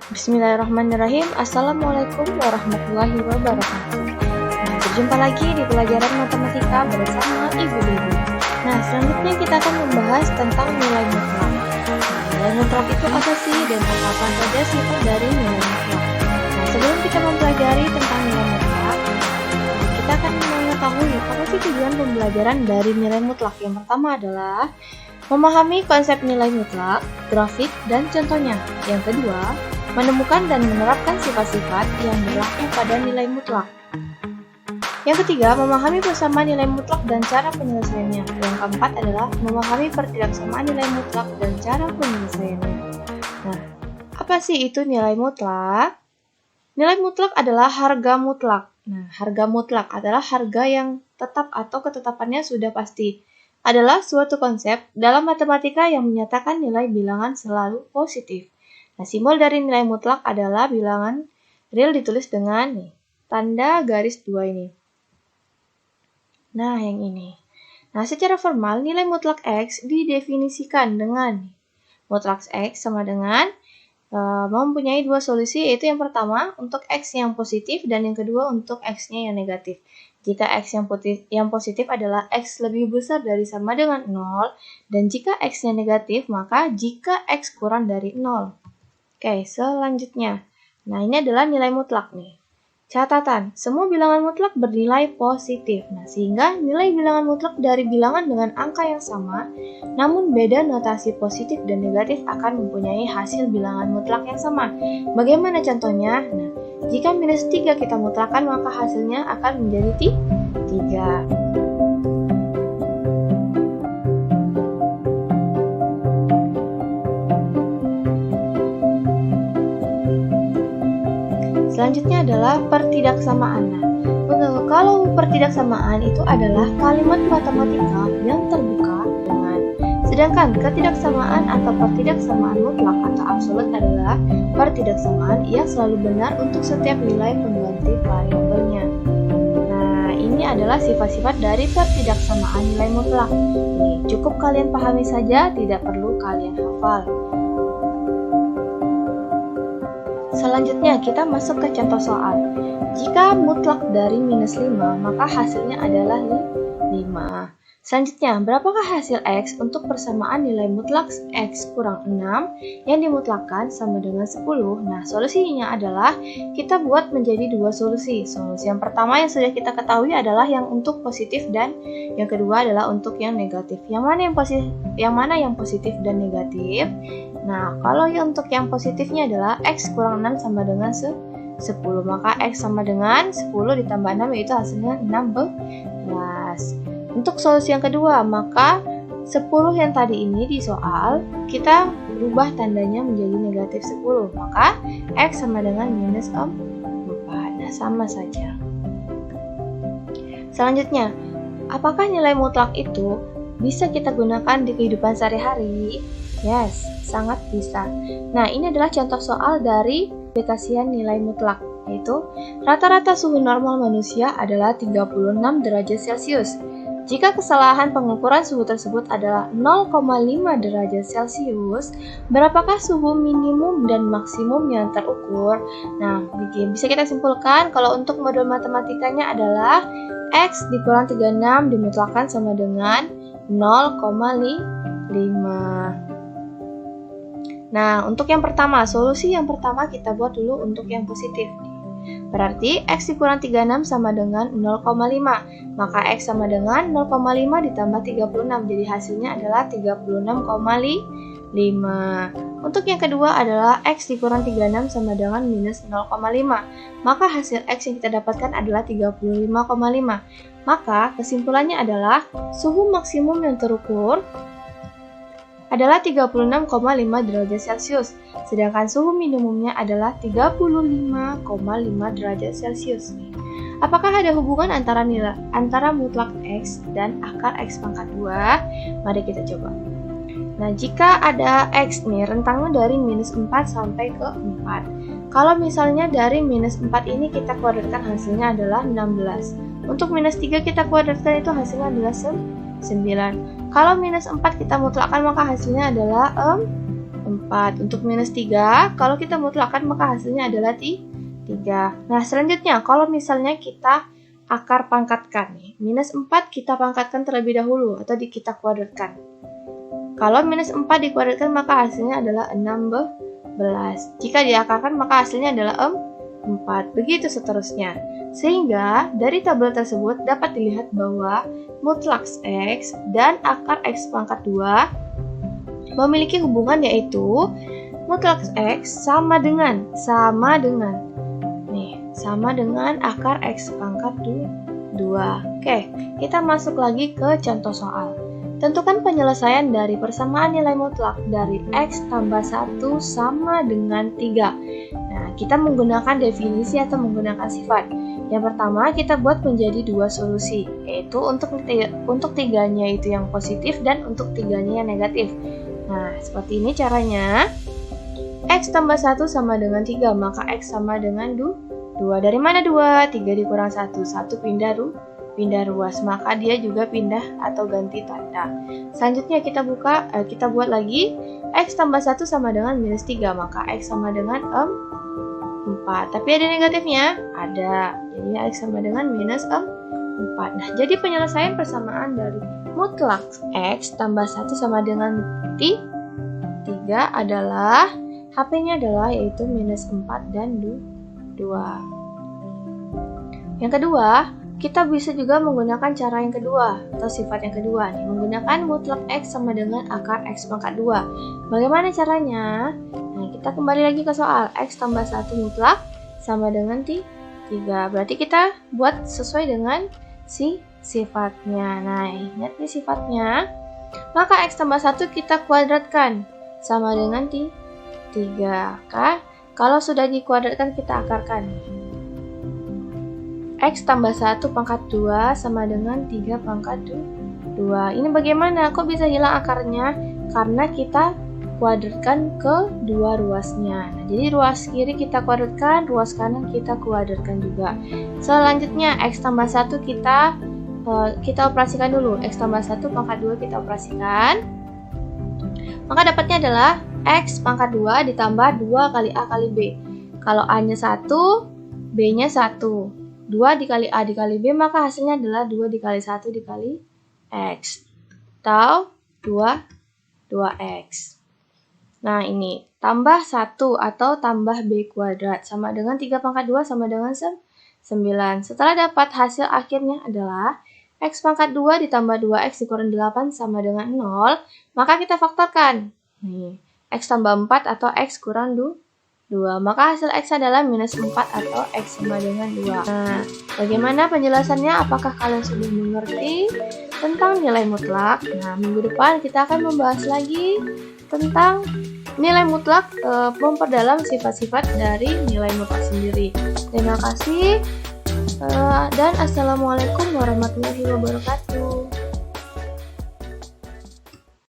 Bismillahirrahmanirrahim. Assalamualaikum warahmatullahi wabarakatuh. Nah, berjumpa lagi di pelajaran matematika bersama Ibu Dewi. Nah, selanjutnya kita akan membahas tentang nilai mutlak. Nah, nilai mutlak itu apa sih dan apa saja sifat dari nilai mutlak? Nah, sebelum kita mempelajari tentang nilai mutlak, kita akan mengetahui apa sih tujuan pembelajaran dari nilai mutlak. Yang pertama adalah memahami konsep nilai mutlak, grafik, dan contohnya. Yang kedua, menemukan dan menerapkan sifat-sifat yang berlaku pada nilai mutlak. Yang ketiga, memahami persamaan nilai mutlak dan cara penyelesaiannya. Yang keempat adalah memahami pertidaksamaan nilai mutlak dan cara penyelesaiannya. Nah, apa sih itu nilai mutlak? Nilai mutlak adalah harga mutlak. Nah, harga mutlak adalah harga yang tetap atau ketetapannya sudah pasti. Adalah suatu konsep dalam matematika yang menyatakan nilai bilangan selalu positif. Nah, simbol dari nilai mutlak adalah bilangan real ditulis dengan tanda garis 2 ini. Nah, yang ini. Nah, secara formal nilai mutlak X didefinisikan dengan mutlak X sama dengan mempunyai dua solusi, yaitu yang pertama untuk X yang positif dan yang kedua untuk X-nya yang negatif. Jika X yang positif adalah X lebih besar dari sama dengan 0, dan jika X-nya negatif, maka jika X kurang dari 0. Oke, selanjutnya. Nah, ini adalah nilai mutlak nih. Catatan, semua bilangan mutlak bernilai positif. Nah, sehingga nilai bilangan mutlak dari bilangan dengan angka yang sama, namun beda notasi positif dan negatif akan mempunyai hasil bilangan mutlak yang sama. Bagaimana contohnya? Nah, jika minus 3 kita mutlakkan, maka hasilnya akan menjadi 3. Selanjutnya adalah pertidaksamaan. Nah, kalau pertidaksamaan itu adalah kalimat matematika yang terbuka dengan. Sedangkan ketidaksamaan atau pertidaksamaan mutlak atau absolut adalah pertidaksamaan yang selalu benar untuk setiap nilai pengganti variabelnya. Nah, ini adalah sifat-sifat dari pertidaksamaan nilai mutlak. Cukup kalian pahami saja, tidak perlu kalian hafal. Selanjutnya kita masuk ke contoh soal. Jika mutlak dari minus 5, maka hasilnya adalah 5. Selanjutnya, berapakah hasil X untuk persamaan nilai mutlak X kurang 6 yang dimutlakkan sama dengan 10? Nah, solusinya adalah kita buat menjadi dua solusi. Solusi yang pertama yang sudah kita ketahui adalah yang untuk positif dan yang kedua adalah untuk yang negatif. Yang mana yang positif dan negatif? Nah, kalau untuk yang positifnya adalah X kurang 6 sama dengan 10, maka X sama dengan 10 ditambah 6 yaitu hasilnya 16. Untuk solusi yang kedua, maka 10 yang tadi ini di soal, kita rubah tandanya menjadi negatif 10, maka X sama dengan minus 4. Nah, sama saja. Selanjutnya, apakah nilai mutlak itu bisa kita gunakan di kehidupan sehari-hari? Yes, sangat bisa. Nah, ini adalah contoh soal dari aplikasian nilai mutlak, yaitu rata-rata suhu normal manusia adalah 36 derajat Celcius. Jika kesalahan pengukuran suhu tersebut adalah 0,5 derajat Celcius, berapakah suhu minimum dan maksimum yang terukur? Nah, bisa kita simpulkan kalau untuk modul matematikanya adalah X dikurang 36 dimutlakkan sama dengan 0,5. Nah, untuk yang pertama, solusi yang pertama kita buat dulu untuk yang positif. Berarti X dikurang 36 sama dengan 0,5. Maka X sama dengan 0,5 ditambah 36. Jadi hasilnya adalah 36,5. Untuk yang kedua adalah X dikurang 36 sama dengan minus 0,5. Maka hasil X yang kita dapatkan adalah 35,5. Maka kesimpulannya adalah suhu maksimum yang terukur adalah 36,5 derajat Celcius, sedangkan suhu minimumnya adalah 35,5 derajat Celcius. Apakah ada hubungan antara mutlak X dan akar X pangkat 2? Mari kita coba. Nah, jika ada X nih, rentangnya dari minus 4 sampai ke 4. Kalau misalnya dari minus 4 ini kita kuadratkan, hasilnya adalah 16. Untuk minus 3 kita kuadratkan, itu hasilnya adalah 9. Kalau minus 4 kita mutlakkan, maka hasilnya adalah 4. 4. Untuk minus 3, kalau kita mutlakkan maka hasilnya adalah 3. Nah, selanjutnya kalau misalnya kita akar pangkatkan nih. Minus 4 kita pangkatkan terlebih dahulu atau kita kuadratkan. Kalau minus 4 dikuadratkan maka hasilnya adalah 16. Jika diakarkan maka hasilnya adalah 4. Begitu seterusnya. Sehingga dari tabel tersebut dapat dilihat bahwa mutlak X dan akar X pangkat 2 memiliki hubungan yaitu mutlak X sama dengan akar X pangkat 2. Oke, kita masuk lagi ke contoh soal. Tentukan penyelesaian dari persamaan nilai mutlak dari X tambah 1 sama dengan 3. Nah, kita menggunakan definisi atau menggunakan sifat. Yang pertama, kita buat menjadi 2 solusi, yaitu untuk 3-nya itu yang positif dan untuk 3-nya yang negatif. Nah, seperti ini caranya. X tambah 1 sama dengan 3, maka X sama dengan 2. Dari mana 2? 3 dikurang 1. 1 pindah ruas, maka dia juga pindah atau ganti tanda. Selanjutnya kita buat lagi. X tambah 1 sama dengan minus 3, maka X sama dengan 4. Tapi ada negatifnya? Ada. Jadi X sama dengan minus 4. Nah, jadi penyelesaian persamaan dari mutlak X tambah 1 sama dengan 3 adalah HP-nya adalah yaitu minus 4 dan 2. Yang kedua, kita bisa juga menggunakan cara yang kedua atau sifat yang kedua nih, menggunakan mutlak X sama dengan akar X pangkat 2. Bagaimana caranya? Nah, kita kembali lagi ke soal. X tambah 1 mutlak sama dengan 3. Berarti kita buat sesuai dengan sifatnya. Nah, ingat nih sifatnya. Maka X tambah 1 kita kuadratkan sama dengan 3. Kalau sudah dikuadratkan kita akarkan. X tambah 1 pangkat 2 sama dengan 3 pangkat 2. Ini bagaimana? Kok bisa hilang akarnya? Karena kita kuadratkan ke 2 ruasnya. Nah, jadi ruas kiri kita kuadratkan, ruas kanan kita kuadratkan juga. Selanjutnya X tambah 1 kita operasikan dulu. X tambah 1 pangkat 2 kita operasikan. Maka dapatnya adalah X pangkat 2 ditambah 2 kali A kali B. Kalau A-nya 1, B-nya 1. 2 dikali A dikali B, maka hasilnya adalah 2 dikali 1 dikali X. Atau 2X. Nah, ini tambah 1 atau tambah B kuadrat sama dengan 3 pangkat 2 sama dengan 9. Setelah dapat hasil akhirnya adalah X pangkat 2 ditambah 2X dikurang 8 sama dengan 0, maka kita faktorkan. Nih, X tambah 4 atau X kurang 2. Maka hasil X adalah minus 4 atau X sama dengan 2. Nah, bagaimana penjelasannya? Apakah kalian sudah mengerti tentang nilai mutlak? Nah, minggu depan kita akan membahas lagi tentang nilai mutlak, memperdalam sifat-sifat dari nilai mutlak sendiri. Terima kasih dan assalamualaikum warahmatullahi wabarakatuh.